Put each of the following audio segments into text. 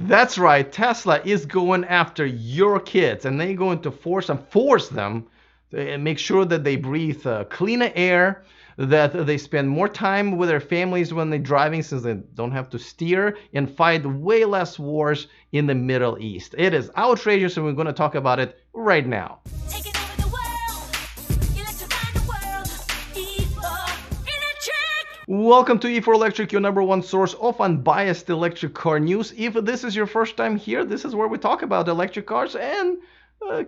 That's right. Tesla is going after your kids, and they're going to force them to make sure that they breathe cleaner air, that they spend more time with their families when they're driving since they don't have to steer, and fight way less wars in the Middle East. It is outrageous, and we're going to talk about it right now. Welcome to E4Electric, your number one source of unbiased electric car news. If this is your first time here, this is where we talk about electric cars and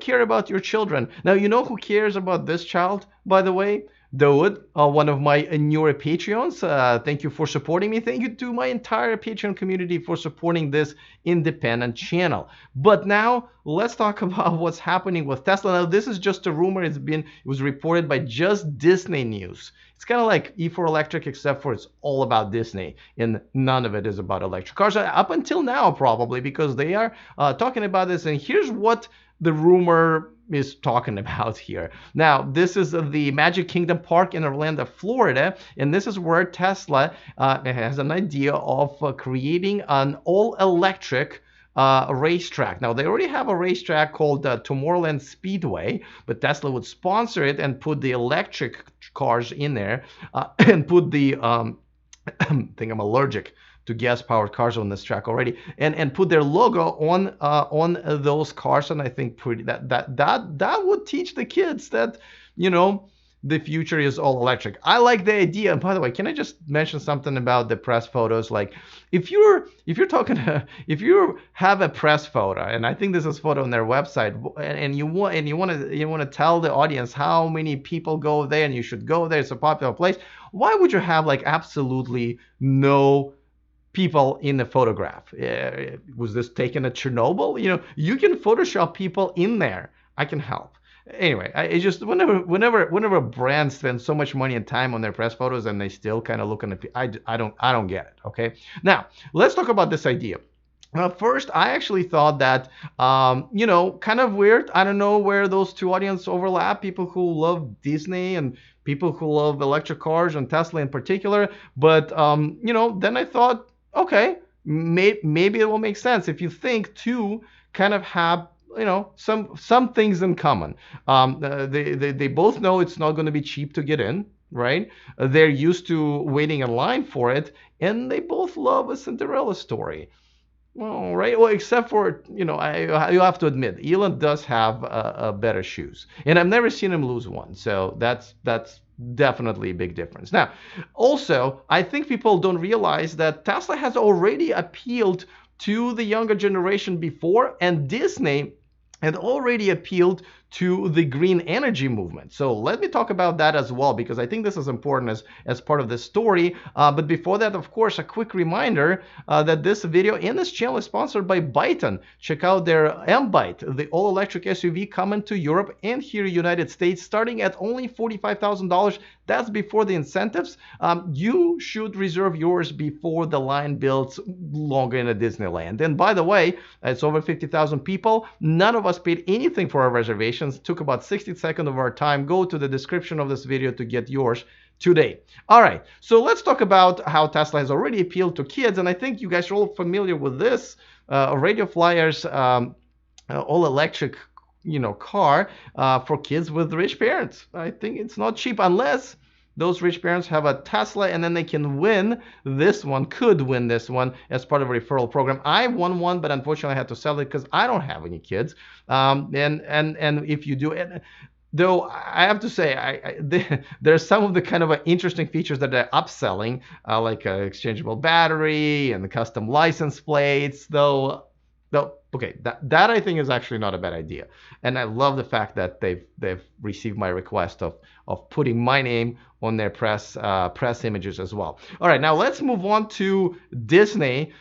care about your children. Now, you know who cares about this child, by the way? Dawood, one of my newer Patreons. Thank you for supporting me. Thank you to my entire Patreon community for supporting this independent channel. But now let's talk about what's happening with Tesla. Now, this is just a rumor. It was reported by just Disney News. It's kind of like E4Electric, except for it's all about Disney, and none of it is about electric cars up until now, probably, because they are talking about this. And here's what the rumor is talking about here. Now, this is the Magic Kingdom Park in Orlando, Florida, and this is where Tesla has an idea of creating an all-electric racetrack. Now, they already have a racetrack called Tomorrowland Speedway, but Tesla would sponsor it and put the electric cars in there and put the I think I'm allergic to gas-powered cars on this track already, and put their logo on those cars. And I think that would teach the kids that, the future is all electric. I like the idea. And by the way, can I just mention something about the press photos? Like, if you have a press photo, and I think this is photo on their website, and you want to tell the audience how many people go there, and you should go there, it's a popular place. Why would you have like absolutely no people in the photograph? Was this taken at Chernobyl? You can Photoshop people in there. I can help. Anyway, it's just whenever a brand spends so much money and time on their press photos and they still kind of look on the, I don't get it. Okay, now let's talk about this idea. First, I actually thought that, kind of weird. I don't know where those two audiences overlap, people who love Disney and people who love electric cars and Tesla in particular. But, then I thought, okay, maybe it will make sense if you think two kind of have, some things in common. They both know it's not going to be cheap to get in, right? They're used to waiting in line for it, and they both love a Cinderella story. Well, right. Well, except for, you have to admit, Elon does have better shoes, and I've never seen him lose one. So that's definitely a big difference. Now, also, I think people don't realize that Tesla has already appealed to the younger generation before, and Disney had already appealed to the green energy movement. So let me talk about that as well, because I think this is important as part of this story. But before that, of course, a quick reminder that this video and this channel is sponsored by Byton. Check out their M-Byte, the all-electric SUV coming to Europe and here in the United States, starting at only $45,000. That's before the incentives. You should reserve yours before the line builds longer in a Disneyland. And by the way, it's over 50,000 people. None of us paid anything for our reservations. Took about 60 seconds of our time. Go to the description of this video to get yours today. All right, so let's talk about how Tesla has already appealed to kids. And I think you guys are all familiar with this. Radio Flyers all-electric car for kids with rich parents. I think it's not cheap unless those rich parents have a Tesla, and then they can could win this one as part of a referral program. I won one, but unfortunately I had to sell it because I don't have any kids. And if you do it, though, I have to say, there's some of the kind of interesting features that they're upselling, like an exchangeable battery and the custom license plates, though. Okay, that I think is actually not a bad idea, and I love the fact that they've received my request of putting my name on their press images as well. All right, now let's move on to Disney,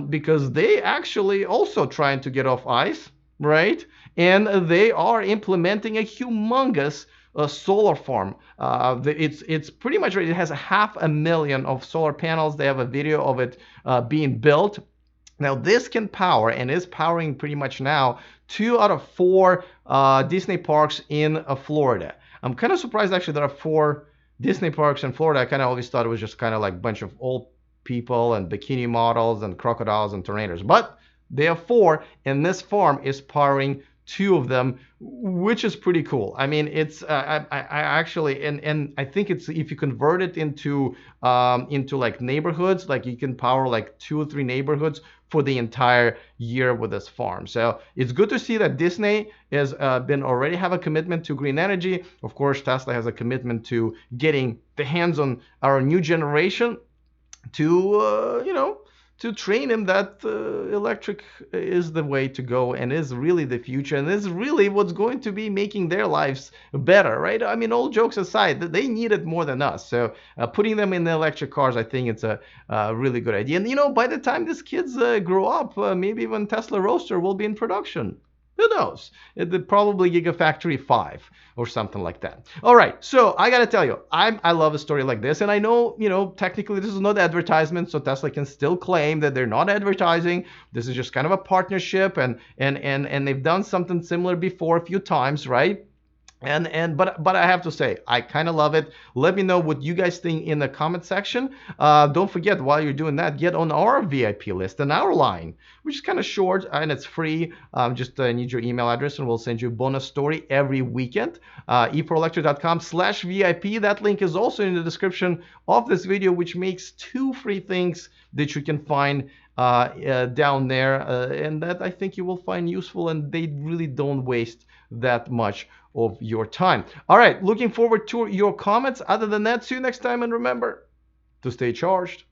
because they actually also trying to get off ice, right? And they are implementing a humongous solar farm. It's pretty much ready. It has 500,000 of solar panels. They have a video of it being built. Now, this can power, and is powering pretty much now, 2 out of 4 Disney parks in Florida. I'm kind of surprised, actually, there are 4 Disney parks in Florida. I kind of always thought it was just kind of like a bunch of old people and bikini models and crocodiles and tornadoes. But They have four, and this farm is powering two of them, which is pretty cool. I mean, it's I actually, and I think it's, if you convert it into like neighborhoods, like you can power like 2 or 3 neighborhoods for the entire year with this farm. So it's good to see that Disney has been already have a commitment to green energy. Of course, Tesla has a commitment to getting the hands on our new generation to to train him that electric is the way to go and is really the future and is really what's going to be making their lives better, right? I mean, all jokes aside, they need it more than us. So putting them in the electric cars, I think it's a really good idea. And by the time these kids grow up, maybe even Tesla Roadster will be in production. Who knows? It probably Gigafactory 5 or something like that. All right, so I gotta tell you, I love a story like this, and I know, technically this is not advertisement, so Tesla can still claim that they're not advertising. This is just kind of a partnership, and they've done something similar before a few times, right? But I have to say, I kind of love it. Let me know what you guys think in the comment section. Don't forget, while you're doing that, get on our VIP list and our line, which is kind of short and it's free. Just need your email address and we'll send you a bonus story every weekend. eproelectric.com/VIP. That link is also in the description of this video, which makes 2 free things that you can find down there, and that I think you will find useful, and they really don't waste that much of your time. All right, looking forward to your comments. Other than that, see you next time, and remember to stay charged.